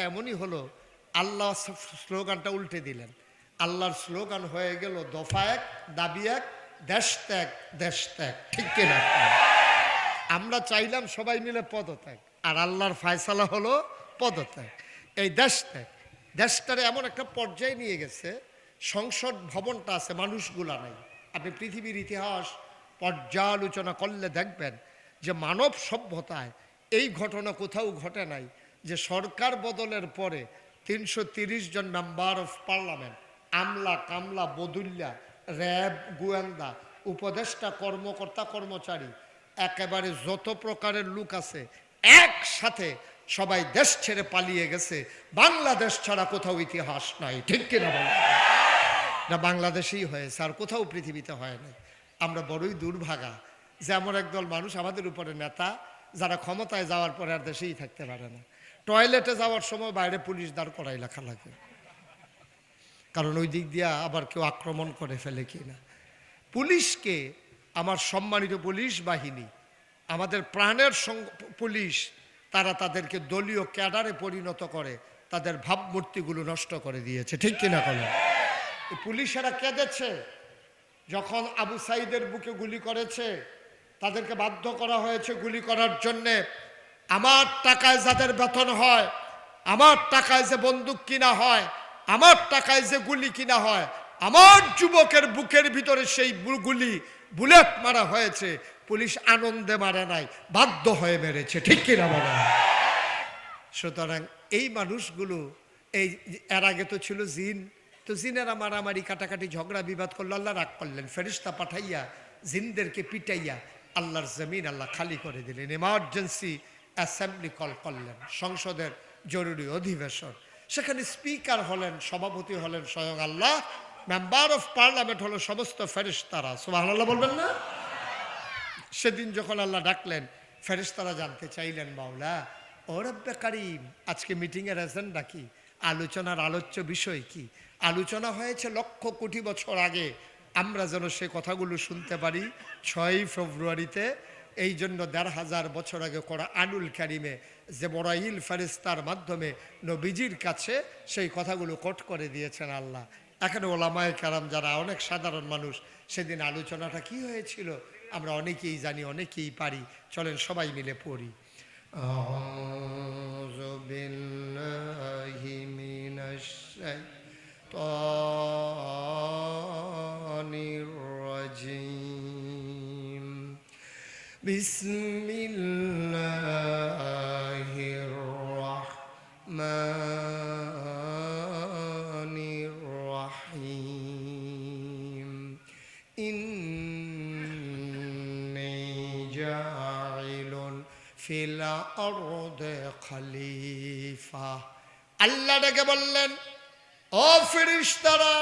এমনই হলো, আল্লাহ স্লোগানটা উল্টে দিলেন। আল্লাহর স্লোগান হয়ে গেল দফা এক, দাবি এক, দেশ ত্যাগ, দেশ ত্যাগ। ঠিক কিনা? আমরা চাইলাম সবাই মিলে পদত্যাগ, আর আল্লাহর ফায়সালা হলো পদত্যাগ। এই দেশ ত্যাগ দেশটারে এমন একটা পর্যায়ে নিয়ে গেছে, সংসদ ভবনটা আছে, মানুষগুলা নাই। আপনি পৃথিবীর ইতিহাস পর্যালোচনা করলে দেখবেন যে মানব সভ্যতায় এই ঘটনা কোথাও ঘটে নাই যে সরকার বদলের পরে ৩৩০ জন মেম্বার অফ পার্লামেন্ট, আমলা কামলা বদুল্লা, র্যাব, গোয়েন্দা, উপদেষ্টা, কর্মকর্তা কর্মচারী, একেবারে যত প্রকারের লোক আছে একসাথে সবাই দেশ ছেড়ে পালিয়ে গেছে। বাংলাদেশ ছাড়া কোথাও ইতিহাস নাই। ঠিক কিনা বলেন? না, বাংলাদেশেই হয়েছে, আর কোথাও পৃথিবীতে হয় নাই। আমরা বড়ই দুর্ভাগা যে এমন একদল মানুষ আমাদের উপরে নেতা, যারা ক্ষমতায় যাওয়ার পরে আর দেশেই থাকতে পারে না। টয়লেটে যাওয়ার সময় বাইরে পুলিশ দাঁড় করাই লেখা লাগে, কারণ ওই দিক দিয়ে আবার কেউ আক্রমণ করে ফেলে কিনা। পুলিশকে, আমার সম্মানিত পুলিশ বাহিনী, আমাদের প্রাণের পুলিশ, তারা তাদেরকে দলীয় ক্যাডারে পরিণত করে তাদের ভাবমূর্তিগুলো নষ্ট করে দিয়েছে। ঠিক কিনা বলেন? পুলিশেরা কেঁদেছে যখন আবু সাইদের বুকে গুলি করেছে, তাদেরকে বাধ্য করা হয়েছে গুলি করার জন্যে। আমার টাকায় যাদের বেতন হয়, আমার টাকায় যে বন্দুক কিনা হয়, আমার টাকায় যে গুলি কিনা হয়, আমার যুবকের বুকের ভিতরে সেই গুলি বুলেট মারা হয়েছে, পুলিশ আনন্দে মারে নাই, বাধ্য হয়ে মেরেছে। ঠিক কিনা বলে? সুতরাং এই মানুষগুলো, এই এর আগে তো ছিল জিন, তো জিনেরা মারামারি কাটাকাটি ঝগড়া বিবাদ করলো, আল্লাহ রাগ করলেন, ফেরেশতা পাঠাইয়া জিনদেরকে পিটাইয়া আল্লাহর জমিন আল্লাহ খালি করে দিলেন। এমার্জেন্সি অ্যাসেম্বলি কল করলেন, সংসদের জরুরি অধিবেশন। সেখানে স্পিকার হলেন, সভাপতি হলেন স্বয়ং আল্লাহ, মেম্বার অফ পার্লামেন্ট হলো সমস্ত ফেরেশতারা। সুবহানাল্লাহ বলবেন না? সেদিন যখন আল্লাহ ডাকলেন, ফেরেশতারা জানতে চাইলেন, মাওলা ও রব্বে কারীম, আজকে মিটিংয়ের এজেন্ডা কি, আলোচনার আলোচ্য বিষয় কি? আলোচনা হয়েছে লক্ষ কোটি বছর আগে, আমরা যেন সে কথাগুলো শুনতে পারি 6ই ফেব্রুয়ারিতে। এই জন্য ১৫০০ বছর আগে কোরআনুল কারীমে জিবরাইল ফেরেশতার মাধ্যমে নবীজির কাছে সেই কথাগুলো কোট করে দিয়েছেন আল্লাহ। এখানে ওলামায়ে কেরাম যারা অনেক সাধারণ মানুষ, সেদিন আলোচনাটা কি হয়েছিল আমরা অনেকেই জানি, অনেকেই পারি। চলেন সবাই মিলে পড়ি। আউযু বিল্লাহি মিনাশ শাইতানির রাজীম। বিসমিল্লাহির রাহমানির রাহিম। ইন্নী জাইলুন ফিল আরদি খলিফা। আল্লাহ ডেকে বললেন, ও ফেরেশতারা,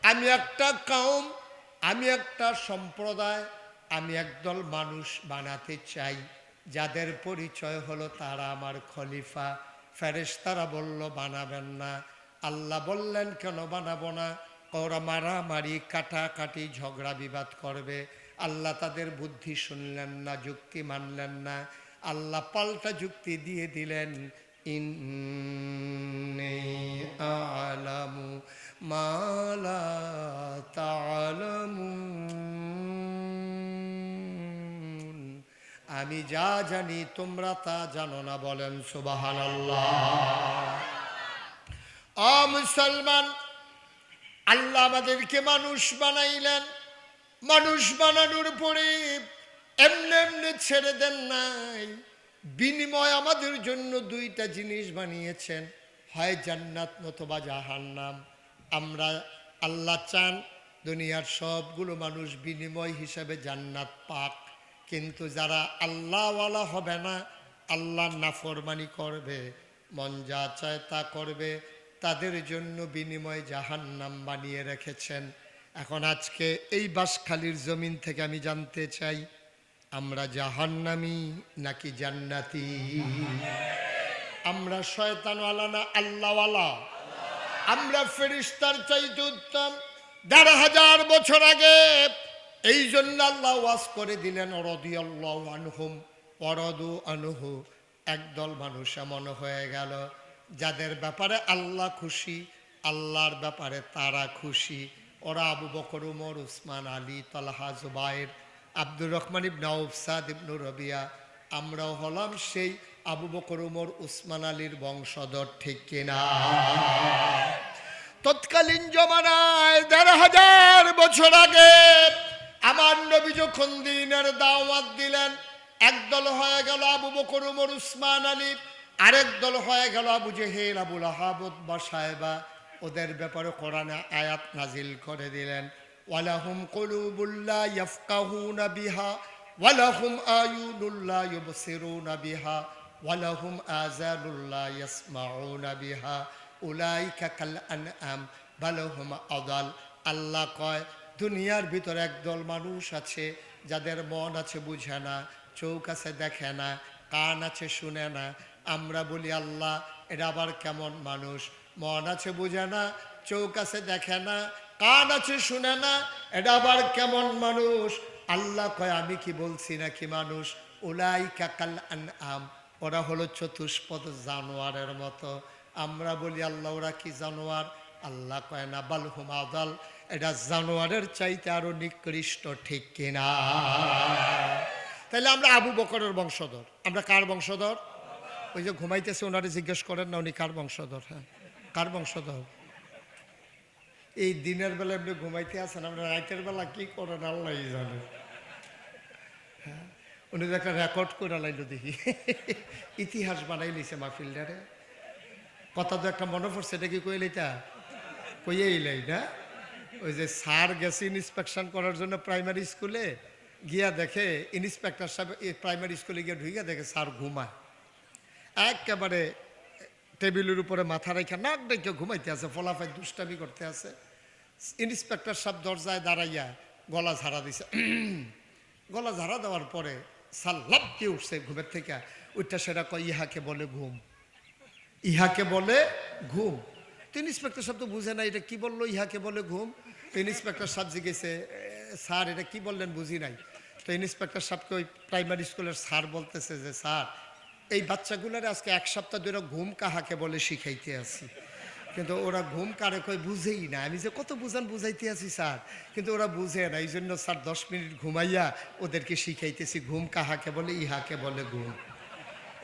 আমি একটা কওম, আমি একটা সম্প্রদায়, আমি একদল মানুষ বানাতে চাই যাদের পরিচয় হলো তারা আমার খলিফা। ফেরেশতারা বলল, বানাবেন না। আল্লাহ বললেন, কেন বানাবো না? ওরা মারামারি কাটাকাটি ঝগড়া বিবাদ করবে। আল্লাহ তাদের বুদ্ধি শুনলেন না, যুক্তি মানলেন না। আল্লাহ পাল্টা যুক্তি দিয়ে দিলেন, ইন্নী আ'লামু মা লা তা'লামুন, আমি যা জানি তোমরা তা জানো না। বলেন সুবহানাল্লাহ। ও মুসলমান, আল্লাহ আমাদেরকে মানুষ বানাইলেন, মানুষ বানানোর পরে এমনি এমনি ছেড়ে দেন নাই। বিনিময় আমাদের জন্য দুইটা জিনিস বানিয়েছেন, হয় জান্নাত নতুবা জাহান্নাম। আমরা, আল্লাহ চান দুনিয়ার সবগুলো মানুষ বিনিময় হিসেবে জান্নাত পাক, কিন্তু যারা আল্লাহওয়ালা হবে না, আল্লাহ নাফরমানি করবে, মন যা চায় তা করবে, তাদের জন্য বিনিময় জাহান্নাম বানিয়ে রেখেছেন। এখন আজকে এই বাঁশখালীর জমিন থেকে আমি জানতে চাই, আমরা জাহান্নামী নাকি জান্নাতি? আমরা শয়তানওয়ালা না আল্লাহওয়ালা? আমরা ফেরেশতার চাইতে উত্তম। ১৫০০ বছর আগে এই জন্য আল্লাহ ওয়াজ করে দিলেন, রাদিয়াল্লাহু আনহুম ওয়া রাদু আনহু। একদল মানুষ এমন হয়ে গেল, যাদের ব্যাপারে আল্লাহ খুশি, আল্লাহর ব্যাপারে তারা খুশি। ওরা আবু বকর, উমর, উসমান, আলী, তালহা, জুবায়ের, আব্দুর রহমান ইবনে আউফ, সাদ ইবনে রবিয়া। আমরাও হলাম সেই আবু বকর, উমর, উসমান, আলীর বংশধর, ঠিক কিনা? তৎকালীন জমানায় ১৫০০ বছর আগে আমার নবী যখন দ্বীনের দাওয়াত দিলেন, একদল হয়ে গেল আবু বকর, উমর, উসমান, আলী, আরেক দল হয়ে গেল আবু জেহেল, আবু লাহাব, উতবা, সায়বা। ওদের ব্যাপারে কোরআনে আয়াত নাজিল করে দিলেন, ওয়ালাহুম কুলুবুল্লা ইয়াফকাহুনা বিহা ওয়ালাহুম আয়ুনুল্লা ইউবসিরুনা বিহা ওয়ালাহুম আযানুল্লা ইয়াসমাউনা বিহা উলাইকা কাল আনআম বাল হুম আদাল। আল্লাহ কয়, দুনিয়ার ভিতরে একদল মানুষ আছে যাদের মন আছে বুঝে না, চোখ আছে দেখে না, কান আছে শুনে না। আমরা বলি আল্লাহ এটা আবার কেমন মানুষ? মন আছে বুঝে না, চোখ আছে দেখে না, কান আছে শুনে না, এটা আবার কেমন মানুষ? আল্লাহ কয়, আমি কি বলছি নাকি মানুষ? উলাইকা কাল আনআম, ওরা হলো চতুষ্পদ জানোয়ারের মতো। আমরা বলি আল্লাহ ওরা কি জানোয়ার? আল্লাহ কয় না, বাল হুম আদাল, এটা জানোয়ারের চাইতে আরো নিকৃষ্ট, ঠিক কিনা? তাহলে আমরা আবু বকরের বংশধর। আমরা কার বংশধর? ওই যে ঘুমাইতেছে ওনারে জিজ্ঞেস করেন না উনি কার বংশধর। হ্যাঁ, কার বংশধর? এই দিনের বেলা এমনি ঘুমাইতে আছেন, আমরা রাতের বেলা কি করেন আল্লাহ জানে। হ্যাঁ, উনি তো একটা রেকর্ড করে লাইল দেখি, ইতিহাস বানাই লিছে মাহফিলটারে। কথা তো একটা মনে পড়ছে, এটা কি কইলেইটা কইয়ে এলাই না? ওই যে স্যার গেছে ইন্সপেকশন করার জন্য প্রাইমারি স্কুলে গিয়া দেখে, ইন্সপেক্টর সাহেব প্রাইমারি স্কুলে গিয়ে ঢুকে দেখে স্যার ঘুমায়, একেবারে টেবিলের উপরে মাথা রেখে নাক ডেকে ঘুমাইতে আছে, ফলাফাই দুষ্টামি করতে আছে। ইন্সপেক্টর সাহেব দরজায় দাঁড়াইয়া গলা ঝাড়া দিছে। গলা ঝাড়া দেওয়ার পরে স্যার লাফকে উঠছে ঘুমের থেকে, ওইটা সেটা কয়, ইহাকে বলে ঘুম, ইহাকে বলে ঘুম। তো ইন্সপেক্টর সাহেব তো বুঝে না এটা কি বললো, ইহাকে বলে ঘুম। তো ইন্সপেক্টর সাহেব জিজ্ঞেসে, স্যার এটা কি বললেন বুঝি নাই। তো ইন্সপেক্টর সাহেবকে ওই প্রাইমারি স্কুলের স্যার বলতেছে যে, স্যার এই বাচ্চাগুলোর আজকে 1 সপ্তাহ ধরে ঘুম কাহাকে বলে শিখাইতে আছি, কিন্তু ওরা ঘুম কারে কই বুঝেই না। আমি যে কত বুঝাইতে আছি স্যার, কিন্তু ওরা বুঝে না। এই জন্য স্যার 10 মিনিট ঘুমাইয়া ওদেরকে শিখাইতেছি ঘুম কাহাকে বলে, ইহাকে বলে ঘুম।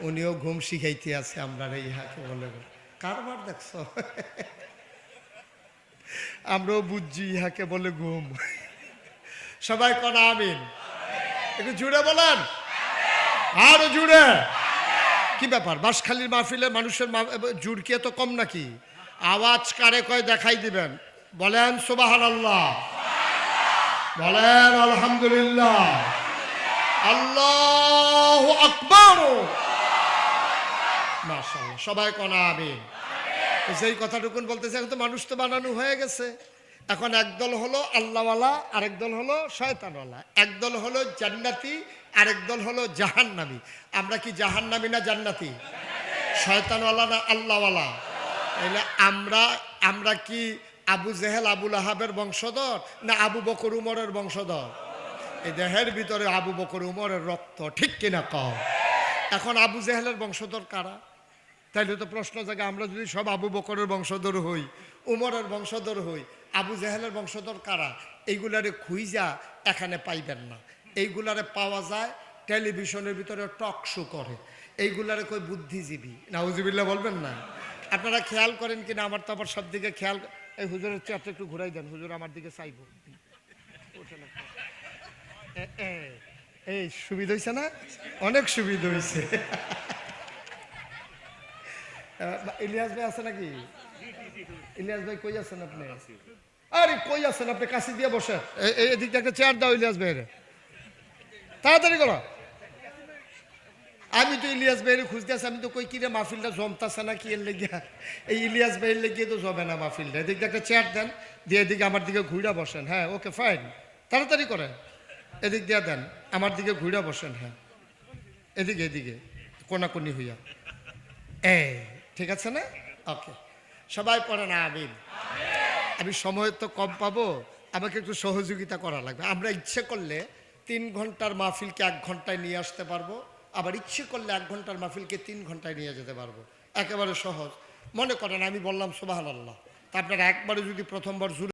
উনিও ঘুম শিখাইতে আছে আমরা ইহাকে বলে ঘুম। কারবার দেখছো? আমরাও বুঝছি ইহাকে বলে ঘুম। সবাই কোন আমিন? একটু জুড়ে বলেন, আরো জুড়ে। কি ব্যাপার, বাঁশখালীর মাহফিলে মানুষের জুড় কি এত কম নাকি? আওয়াজ কারে কয় দেখাই দিবেন। বলেন সুবহানাল্লাহ, বলেন আলহামদুলিল্লাহ, আল্লাহু আকবার, মাশাআল্লাহ। সবাই কোন আমিন? যেই কথাটুকুন বলতেছে, এখন তো মানুষ তো বানানো হয়ে গেছে। এখন একদল হলো আল্লাহওয়ালা, আরেক দল হলো শয়তানওয়ালা। একদল হলো জান্নাতি, আরেক দল হলো জাহান্নামী। আমরা কি জাহান্নামী না জান্নাতি? শয়তানওয়ালা না আল্লাহওয়ালা? তাহলে আমরা কি আবু জেহেল, আবু লাহাবের বংশধর না আবু বকর, উমরের বংশধর? এই দেহের ভিতরে আবু বকর, উমরের রক্ত, ঠিক কিনা কও? এখন আবু জেহেলের বংশধর কারা? তাইলে তো প্রশ্ন জায়গা, আমরা যদি সব আবু বকরের বংশধর হই, উমরের বংশধর হই, আবু জেহেলের বংশধর কারা? এইগুলারে খুঁজা এখানে পাইবেন না। এইগুলারে পাওয়া যায় টেলিভিশনের ভিতরে টক শো করে, এইগুলারে কই বুদ্ধিজীবী। নাউজুবিল্লাহ বলবেন না? আপনারা খেয়াল করেন কিনা, আমার তো আবার সব দিকে খেয়াল। এই হুজুরের চেয়ারটা একটু ঘুরাই দেন, হুজুর আমার দিকে চাইব। এই সুবিধা হয়েছে না? অনেক সুবিধা হয়েছে। ইলিয়াস ভাই আছে নাকি? ইলিয়াস ভাই কই আছেন আপনি? আরে কই আছেন আপনি? কাছে দিয়ে বসে, এদিক থেকে একটা চেয়ার দাও ইলিয়াস ভাইয়ের, তাড়াতাড়ি করো। আমি তো ইলিয়াস ভাইয়ের খুঁজতে আছি। আমি তো কই কিরে মাহফিলটা জমতাছে না কি এর লেগিয়া? এই ইলিয়াস ভাইয়ের লেগিয়ে তো জমে না মাহফিলটা। এদিক থেকে একটা চেয়ার দেন, দিয়ে এদিকে আমার দিকে ঘুরা বসেন। হ্যাঁ, ওকে ফাইন, তাড়াতাড়ি করেন। এদিক দিয়ে দেন, আমার দিকে ঘুরা বসেন। হ্যাঁ, এদিকে এদিকে কোনাকুনি হইয়া। ঠিক আছে না? ওকে, সবাই পড়েন আমিন। আমি সময় তো কম পাবো, আমাকে একটু সহযোগিতা করা লাগবে। আমরা ইচ্ছে করলে 3 ঘন্টার মাহফিলকে 1 ঘন্টায় নিয়ে আসতে পারবো, আবার ইচ্ছে করলে 1 ঘন্টার মাহফিলকে 3 ঘন্টায় নিয়ে যেতে পারবো। একেবারে সহজ। মনে করেন আমি বললাম সুবহানাল্লাহ, তা আপনারা একবারে যদি প্রথমবার জুড়ে